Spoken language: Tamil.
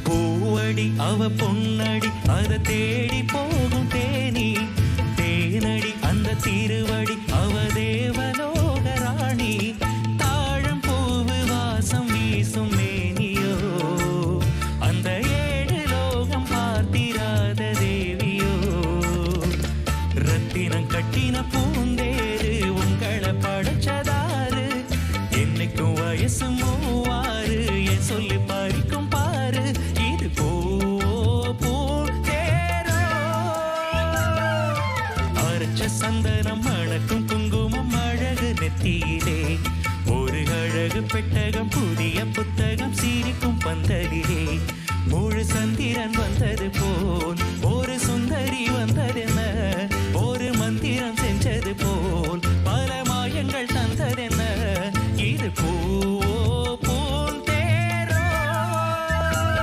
பூவடி அவ பொன்னடி அத தேடி போகும் தேனி தேனடி அந்த திருவடி அவ தேவலோக ராணி தாழம் பூவு வாசம் வீசும் மேனியோ அந்த ஏழு லோகம் பார்த்திராத தேவியோ ரத்தினம் கட்டின பூந்தேரு உங்களை படைச்சதாரு என்னைக்கும் வயசு மூவாறு என் சொல்லி பறிக்கும் பாரு இது பூ தேரோ அரைச்ச சந்தனம் மணக்கும் குங்குமம் அழகு நெத்தியிலே ஒரு அழகு பெட்டகம் புதிய புத்தகம் சிரிக்கும் பந்தலிலே முழு சந்திரன் வந்தது போல்